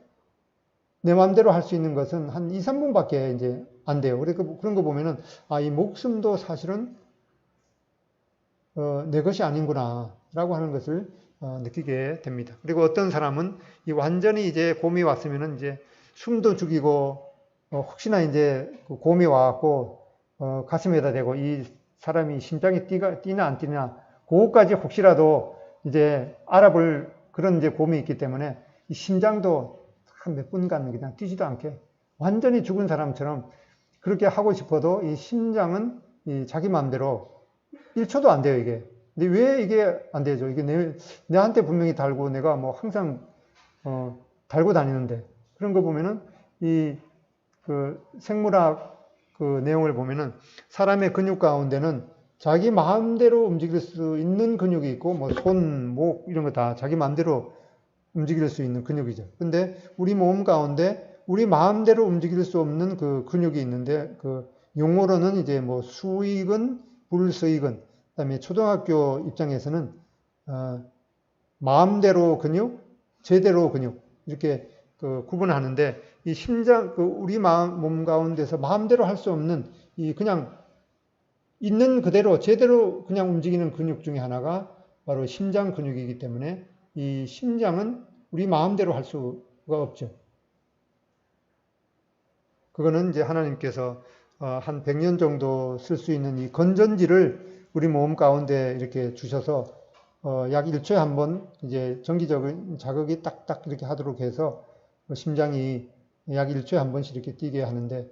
내 마음대로 할 수 있는 것은 한 2, 3분밖에 이제 안 돼요. 그런 거 보면은 이 목숨도 사실은 내 것이 아닌구나 라고 하는 것을 느끼게 됩니다. 그리고 어떤 사람은 이 완전히 이제 곰이 왔으면은 이제 숨도 죽이고 혹시나 이제 그 곰이 와갖고 가슴에다 대고 이 사람이 심장이 뛰나 안 뛰나 그것까지 혹시라도 이제 알아볼 그런 이제 곰이 있기 때문에 이 심장도 한 몇 분간 그냥 뛰지도 않게 완전히 죽은 사람처럼 그렇게 하고 싶어도 이 심장은 자기 마음대로 1초도 안 돼요, 이게. 근데 왜 이게 안 되죠? 이게 내한테 분명히 달고 내가 뭐 항상, 달고 다니는데. 그런 거 보면은 그 생물학 그 내용을 보면은 사람의 근육 가운데는 자기 마음대로 움직일 수 있는 근육이 있고 뭐 손, 목 이런 거 다 자기 마음대로 움직일 수 있는 근육이죠. 근데 우리 몸 가운데 우리 마음대로 움직일 수 없는 그 근육이 있는데 그 용어로는 이제 뭐 수익은 불수익은 그다음에 초등학교 입장에서는 마음대로 근육, 제대로 근육 이렇게 구분하는데 이 심장 우리 몸 가운데서 마음대로 할 수 없는 이 그냥 있는 그대로 제대로 그냥 움직이는 근육 중에 하나가 바로 심장 근육이기 때문에 이 심장은 우리 마음대로 할 수가 없죠. 그거는 이제 하나님께서 한 100년 정도 쓸 수 있는 이 건전지를 우리 몸 가운데 이렇게 주셔서 약 1초에 한 번 이제 정기적인 자극이 딱딱 이렇게 하도록 해서 심장이 약 1초에 한 번씩 이렇게 뛰게 하는데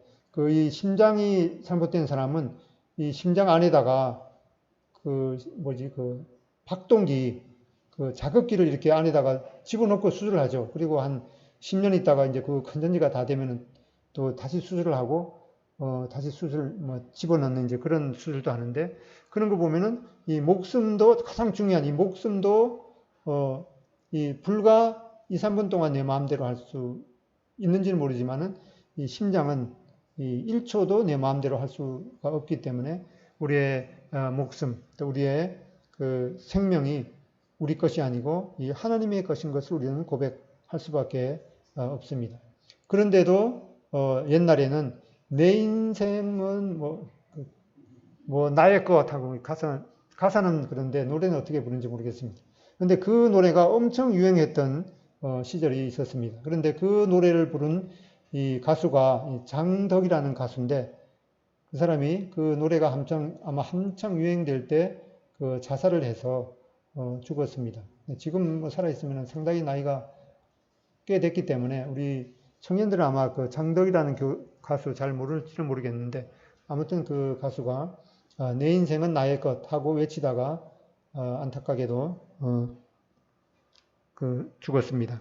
이 심장이 잘못된 사람은 이 심장 안에다가 그 박동기 자극기를 이렇게 안에다가 집어넣고 수술을 하죠. 그리고 한 10년 있다가 이제 그 건전지가 다 되면은 또 다시 수술을 하고 다시 집어넣는 이제 그런 수술도 하는데 그런 거 보면은 이 목숨도 가장 중요한 이 목숨도 이 불과 2, 3분 동안 내 마음대로 할 수 있는지는 모르지만은 이 심장은 이 1초도 내 마음대로 할 수가 없기 때문에 우리의 목숨, 또 우리의 그 생명이 우리 것이 아니고 이 하나님의 것인 것을 우리는 고백할 수밖에 없습니다. 그런데도 옛날에는 내 인생은 뭐 나의 것하고 가사는 그런데 노래는 어떻게 부르는지 모르겠습니다. 그런데 그 노래가 엄청 유행했던 시절이 있었습니다. 그런데 그 노래를 부른 이 가수가 장덕이라는 가수인데 그 사람이 그 노래가 아마 한창 유행될 때 그 자살을 해서 죽었습니다. 지금 뭐 살아있으면 상당히 나이가 꽤 됐기 때문에 우리 청년들은 아마 그 장덕이라는 가수 잘 모를지는 모르겠는데 아무튼 그 가수가 내 인생은 나의 것 하고 외치다가 안타깝게도 죽었습니다.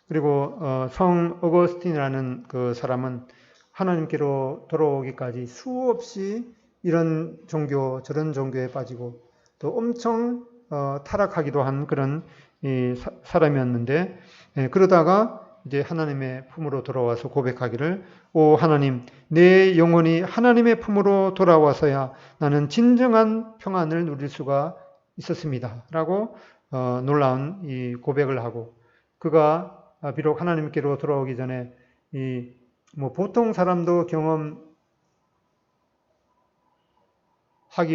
그리고 성 어거스틴이라는 그 사람은 하나님께로 돌아오기까지 수없이 이런 종교 저런 종교에 빠지고 또 엄청 타락하기도 한 그런 사람이었는데 그러다가 이제 하나님의 품으로 돌아와서 고백하기를, 오 하나님, 내 영혼이 하나님의 품으로 돌아와서야 나는 진정한 평안을 누릴 수가 있었습니다. 라고 놀라운 이 고백을 하고, 그가 비록 하나님께로 돌아오기 전에 보통 사람도 경험하기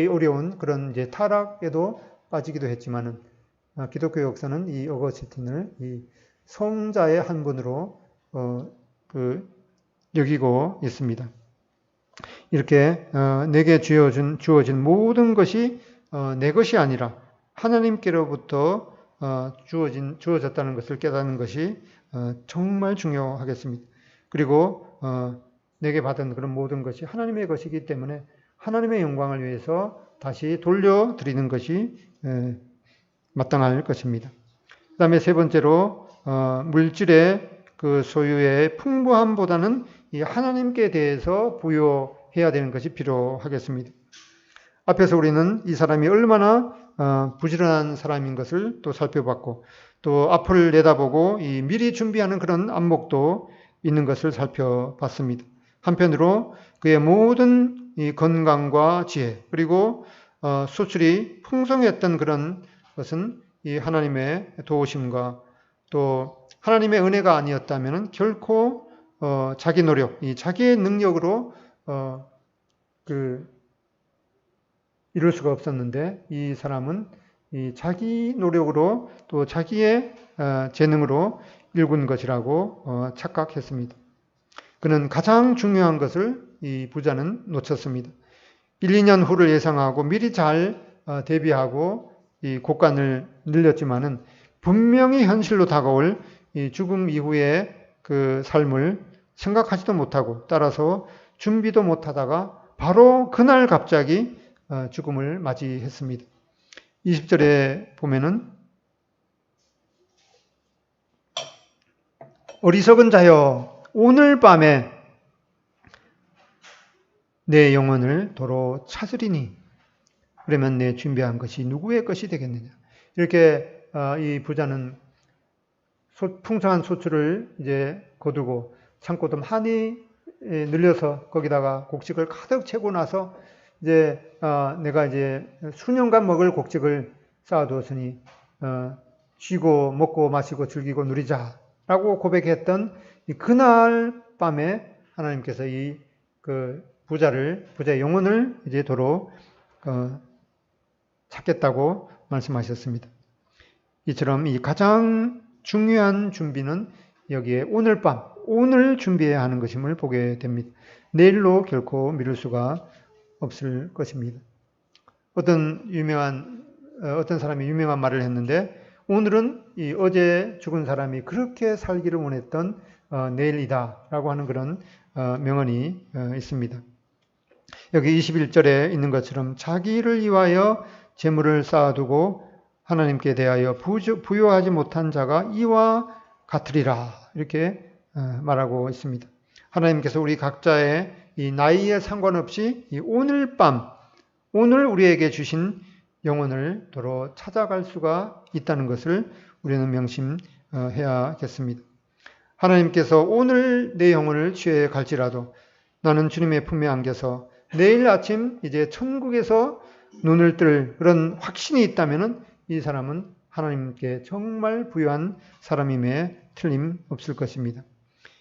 어려운 그런 이제 타락에도 빠지기도 했지만은, 기독교 역사는 이 어거스틴을 이 성자의 한 분으로 여기고 있습니다. 이렇게 내게 주어진 모든 것이 내 것이 아니라 하나님께로부터 주어졌다는 것을 깨닫는 것이 정말 중요하겠습니다. 그리고 내게 받은 그런 모든 것이 하나님의 것이기 때문에 하나님의 영광을 위해서 다시 돌려드리는 것이 마땅할 것입니다. 그 다음에 세 번째로 물질의 그 소유의 풍부함보다는 이 하나님께 대해서 부여해야 되는 것이 필요하겠습니다. 앞에서 우리는 이 사람이 얼마나 부지런한 사람인 것을 또 살펴봤고, 또 앞을 내다보고 이 미리 준비하는 그런 안목도 있는 것을 살펴봤습니다. 한편으로 그의 모든 이 건강과 지혜, 그리고 수출이 풍성했던 그런 것은 이 하나님의 도우심과 또 하나님의 은혜가 아니었다면 결코 자기 노력, 이 자기의 능력으로 이룰 수가 없었는데, 이 사람은 이 자기 노력으로 또 자기의 재능으로 일군 것이라고 착각했습니다. 그는 가장 중요한 것을 이 부자는 놓쳤습니다. 1, 2년 후를 예상하고 미리 잘 대비하고 이 곡간을 늘렸지만은 분명히 현실로 다가올 이 죽음 이후의 그 삶을 생각하지도 못하고, 따라서 준비도 못하다가 바로 그날 갑자기 죽음을 맞이했습니다. 20절에 보면은 어리석은 자여, 오늘 밤에 내 영혼을 도로 찾으리니 그러면 내 준비한 것이 누구의 것이 되겠느냐. 이렇게 이 부자는 풍성한 소출을 이제 거두고 창고도 많이 늘려서 거기다가 곡식을 가득 채고 나서 이제 내가 이제 수년간 먹을 곡식을 쌓아두었으니 쉬고 먹고 마시고 즐기고 누리자라고 고백했던 그날 밤에 하나님께서 이 부자의 영혼을 이제 도로 찾겠다고 말씀하셨습니다. 이처럼 이 가장 중요한 준비는 여기에 오늘 밤, 오늘 준비해야 하는 것임을 보게 됩니다. 내일로 결코 미룰 수가 없을 것입니다. 어떤 사람이 유명한 말을 했는데, 오늘은 이 어제 죽은 사람이 그렇게 살기를 원했던 내일이다라고 하는 그런 명언이 있습니다. 여기 21절에 있는 것처럼 자기를 위하여 재물을 쌓아두고 하나님께 대하여 부요하지 못한 자가 이와 같으리라, 이렇게 말하고 있습니다. 하나님께서 우리 각자의 이 나이에 상관없이 이 오늘 밤, 오늘 우리에게 주신 영혼을 도로 찾아갈 수가 있다는 것을 우리는 명심해야겠습니다. 하나님께서 오늘 내 영혼을 취해 갈지라도 나는 주님의 품에 안겨서 내일 아침 이제 천국에서 눈을 뜰 그런 확신이 있다면은 이 사람은 하나님께 정말 부유한 사람임에 틀림없을 것입니다.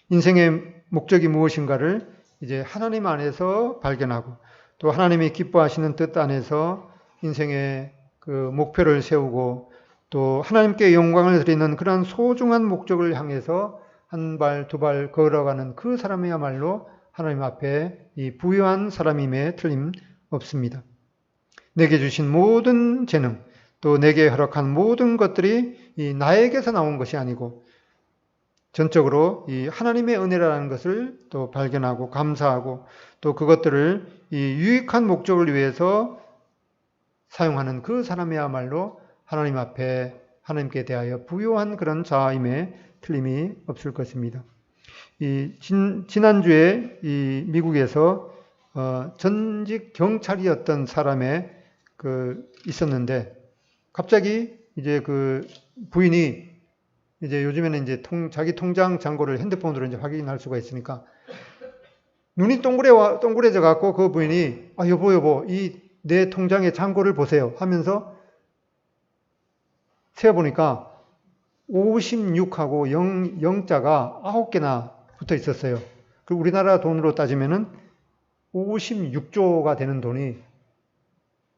인생의 목적이 무엇인가를 이제 하나님 안에서 발견하고, 또 하나님이 기뻐하시는 뜻 안에서 인생의 그 목표를 세우고, 또 하나님께 영광을 드리는 그러한 소중한 목적을 향해서 한 발, 두 발 걸어가는 그 사람이야말로 하나님 앞에 이 부유한 사람임에 틀림없습니다. 내게 주신 모든 재능, 또 내게 허락한 모든 것들이 이 나에게서 나온 것이 아니고 전적으로 이 하나님의 은혜라는 것을 또 발견하고 감사하고, 또 그것들을 이 유익한 목적을 위해서 사용하는 그 사람이야말로 하나님 앞에 하나님께 대하여 부유한 그런 자임에 틀림이 없을 것입니다. 지난주에 이 미국에서 전직 경찰이었던 사람의 있었는데, 갑자기 이제 그 부인이 이제 요즘에는 이제 자기 통장 잔고를 핸드폰으로 이제 확인할 수가 있으니까 눈이 동그래져 갖고 그 부인이 여보 이 내 통장의 잔고를 보세요 하면서 세어보니까 56하고 0자가 9개나 붙어 있었어요. 그 우리나라 돈으로 따지면은 56조가 되는 돈이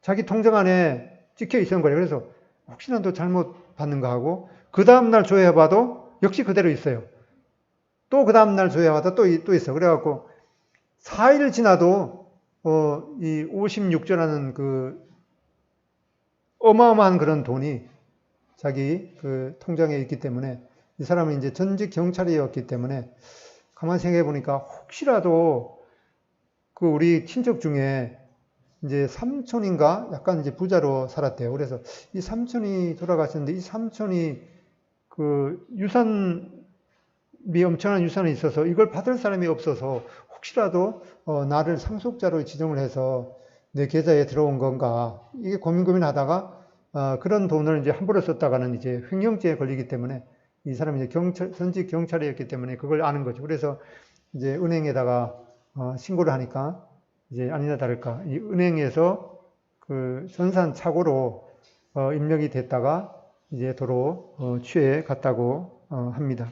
자기 통장 안에 찍혀 있었던 거예요. 그래서 혹시나 또 잘못 받는가 하고 그 다음날 조회해봐도 역시 그대로 있어요. 또 그 다음날 조회해봐도 또 있어. 그래갖고 4일 지나도 이 56조라는 그 어마어마한 그런 돈이 자기 그 통장에 있기 때문에 이 사람은 이제 전직 경찰이었기 때문에 가만히 생각해 보니까 혹시라도 그 우리 친척 중에 이제 삼촌인가 약간 이제 부자로 살았대요. 그래서 이 삼촌이 돌아가셨는데 이 삼촌이 그 엄청난 유산이 있어서 이걸 받을 사람이 없어서 혹시라도 나를 상속자로 지정을 해서 내 계좌에 들어온 건가 이게 고민하다가 그런 돈을 이제 함부로 썼다가는 이제 횡령죄에 걸리기 때문에 이 사람이 이제 전직 경찰이었기 때문에 그걸 아는 거죠. 그래서 이제 은행에다가 신고를 하니까 이제 아니나 다를까 이 은행에서 그 전산착오로 입력이 됐다가 이제 도로 취해 갔다고 합니다.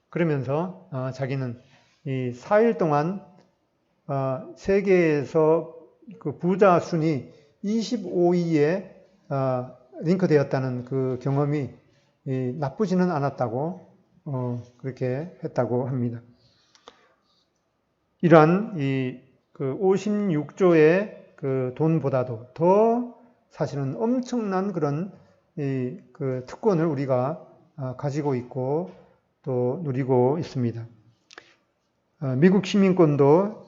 그러면서 자기는 이 4일 동안 세계에서 그 부자 순위 25위에 링크되었다는 그 경험이 나쁘지는 않았다고 그렇게 했다고 합니다. 이러한 그 56조의 그 돈보다도 더 사실은 엄청난 그런 그 특권을 우리가 가지고 있고 또 누리고 있습니다. 미국 시민권도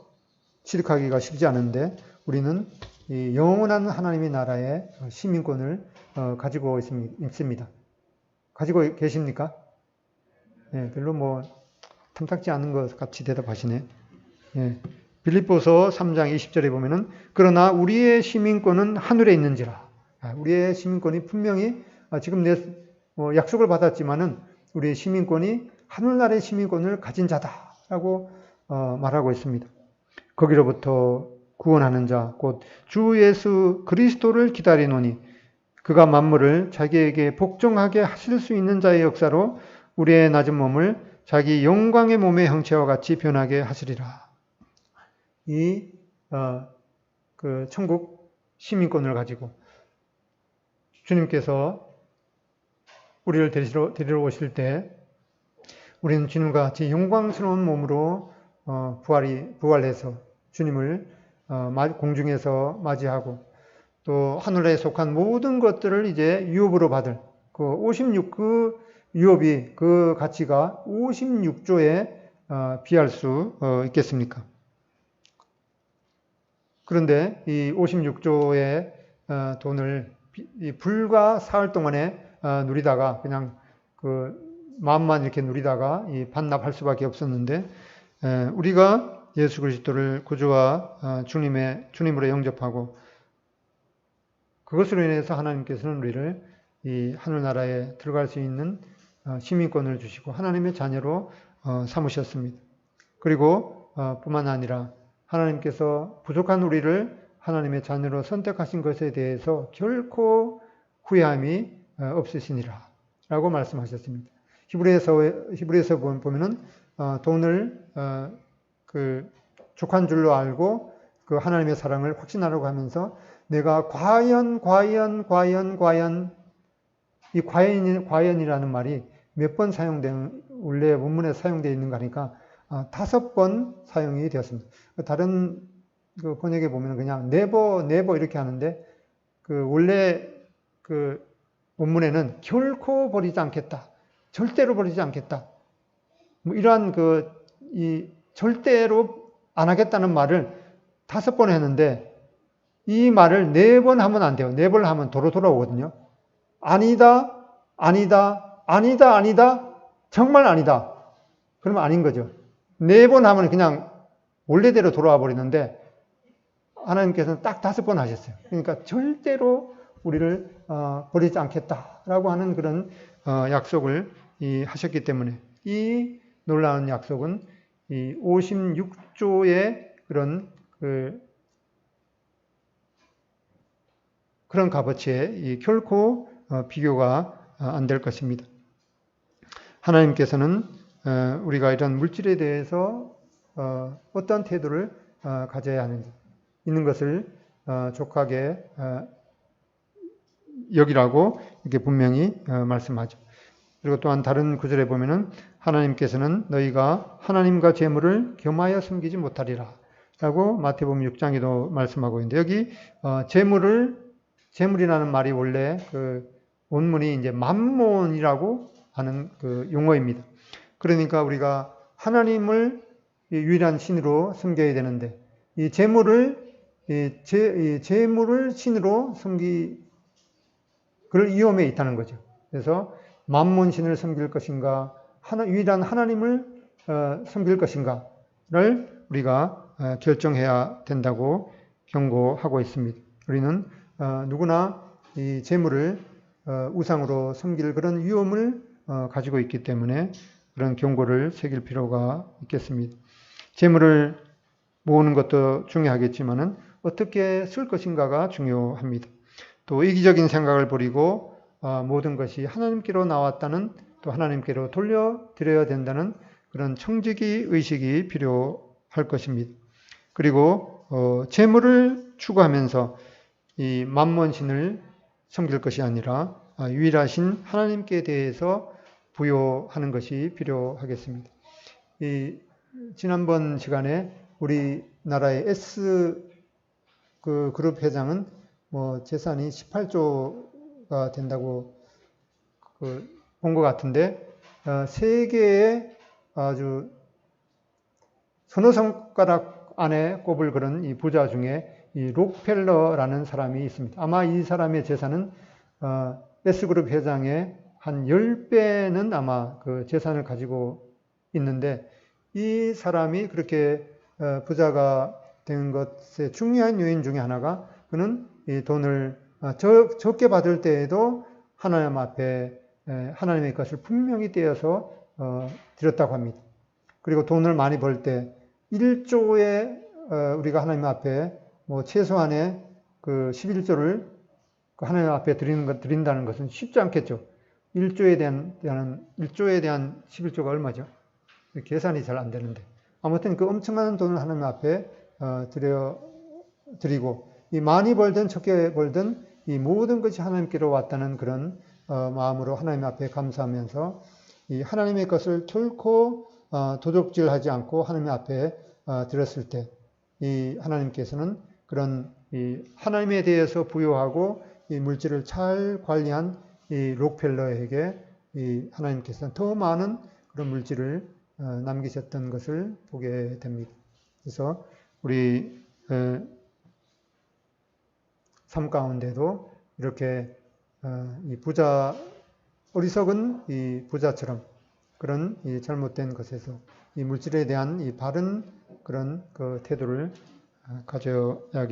취득하기가 쉽지 않은데 우리는 이 영원한 하나님의 나라의 시민권을 가지고 있습니다. 가지고 계십니까? 네, 별로 뭐 탐탁지 않은 것 같이 대답하시네. 네. 빌립보서 3장 20절에 보면은 그러나 우리의 시민권은 하늘에 있는지라. 우리의 시민권이 분명히 지금 약속을 받았지만은 우리의 시민권이 하늘나라의 시민권을 가진 자다라고 말하고 있습니다. 거기로부터 구원하는 자, 곧 주 예수 그리스도를 기다리노니 그가 만물을 자기에게 복종하게 하실 수 있는 자의 역사로 우리의 낮은 몸을 자기 영광의 몸의 형체와 같이 변하게 하시리라. 그 천국 시민권을 가지고 주님께서 우리를 데리러 오실 때 우리는 주님과 같이 영광스러운 몸으로 부활해서 주님을 공중에서 맞이하고 또 하늘에 속한 모든 것들을 이제 유업으로 받을 그 유업이 그 가치가 56조에 비할 수 있겠습니까? 그런데 이 56조의 돈을 불과 사흘 동안에 누리다가 그냥 그 마음만 이렇게 누리다가 반납할 수밖에 없었는데 우리가 예수 그리스도를 구주와 주님으로 영접하고 그것으로 인해서 하나님께서는 우리를 이 하늘나라에 들어갈 수 있는 시민권을 주시고 하나님의 자녀로 삼으셨습니다. 그리고 뿐만 아니라 하나님께서 부족한 우리를 하나님의 자녀로 선택하신 것에 대해서 결코 후회함이 없으시니라 라고 말씀하셨습니다. 히브리서 보면은 돈을 그 족한 줄로 알고 그 하나님의 사랑을 확신하려고 하면서 내가 과연 이 과연이라는 말이 몇 번 원래 원문에 사용되어 있는가 하니까 5번 사용이 되었습니다. 다른 그 번역에 보면 그냥 never 이렇게 하는데 그 원래 그 원문에는 결코 버리지 않겠다. 절대로 버리지 않겠다. 뭐 이러한 이 절대로 안 하겠다는 말을 5번 했는데 이 말을 4번 하면 안 돼요. 4번 하면 도로 돌아오거든요. 아니다. 정말 아니다. 그러면 아닌 거죠. 4번 하면 그냥 원래대로 돌아와 버리는데 하나님께서는 딱 5번 하셨어요. 그러니까 절대로 우리를 버리지 않겠다라고 하는 그런 약속을 하셨기 때문에 이 놀라운 약속은 이 56조의 그런 값어치에 결코 비교가 안 될 것입니다. 하나님께서는 우리가 이런 물질에 대해서 어떤 태도를 가져야 하는지 있는 것을 족하게 여기라고 이렇게 분명히 말씀하죠. 그리고 또한 다른 구절에 보면은 하나님께서는 너희가 하나님과 재물을 겸하여 숨기지 못하리라 라고 마태복음 6장에도 말씀하고 있는데 여기 재물이라는 말이 원래 그 원문이 이제 맘몬이라고 하는 그 용어입니다. 그러니까 우리가 하나님을 유일한 신으로 섬겨야 되는데 이 재물을 신으로 그럴 위험에 있다는 거죠. 그래서 맘몬 신을 섬길 것인가, 유일한 하나님을 섬길 것인가를 우리가 결정해야 된다고 경고하고 있습니다. 우리는 누구나 이 재물을 우상으로 섬길 그런 위험을 가지고 있기 때문에 그런 경고를 새길 필요가 있겠습니다. 재물을 모으는 것도 중요하겠지만은 어떻게 쓸 것인가가 중요합니다. 또 이기적인 생각을 버리고 모든 것이 하나님께로 나왔다는 또 하나님께로 돌려드려야 된다는 그런 청지기 의식이 필요할 것입니다. 그리고 재물을 추구하면서 이 맘몬신을 섬길 것이 아니라 유일하신 하나님께 대해서 부요하는 것이 필요하겠습니다. 지난번 시간에 우리나라의 S 그룹 회장은 재산이 18조가 된다고 본 것 같은데 세계의 아주 서너 손가락 안에 꼽을 그런 이 부자 중에 이 록펠러라는 사람이 있습니다. 아마 이 사람의 재산은 S그룹 회장의 한 10배는 아마 그 재산을 가지고 있는데 이 사람이 그렇게 부자가 된 것의 중요한 요인 중에 하나가 그는 이 돈을 적게 받을 때에도 하나님 앞에 하나님의 것을 분명히 떼어서 드렸다고 합니다. 그리고 돈을 많이 벌 때 1조에 우리가 하나님 앞에 최소한의 그 11조를 하나님 앞에 드린다는 것은 쉽지 않겠죠. 1조에 대한 11조가 얼마죠? 계산이 잘 안 되는데. 아무튼 그 엄청난 돈을 하나님 앞에 드리고, 이 많이 벌든 적게 벌든 이 모든 것이 하나님께로 왔다는 그런 마음으로 하나님 앞에 감사하면서 이 하나님의 것을 결코 도적질하지 않고 하나님 앞에 드렸을 때 이 하나님께서는 그런 이 하나님에 대해서 부요하고 이 물질을 잘 관리한 이 록펠러에게 이 하나님께서는 더 많은 그런 물질을 남기셨던 것을 보게 됩니다. 그래서 우리 삶 가운데도 이렇게 이 어리석은 이 부자처럼 그런 이 잘못된 것에서 이 물질에 대한 이 바른 그런 그 태도를 가져야겠습니다.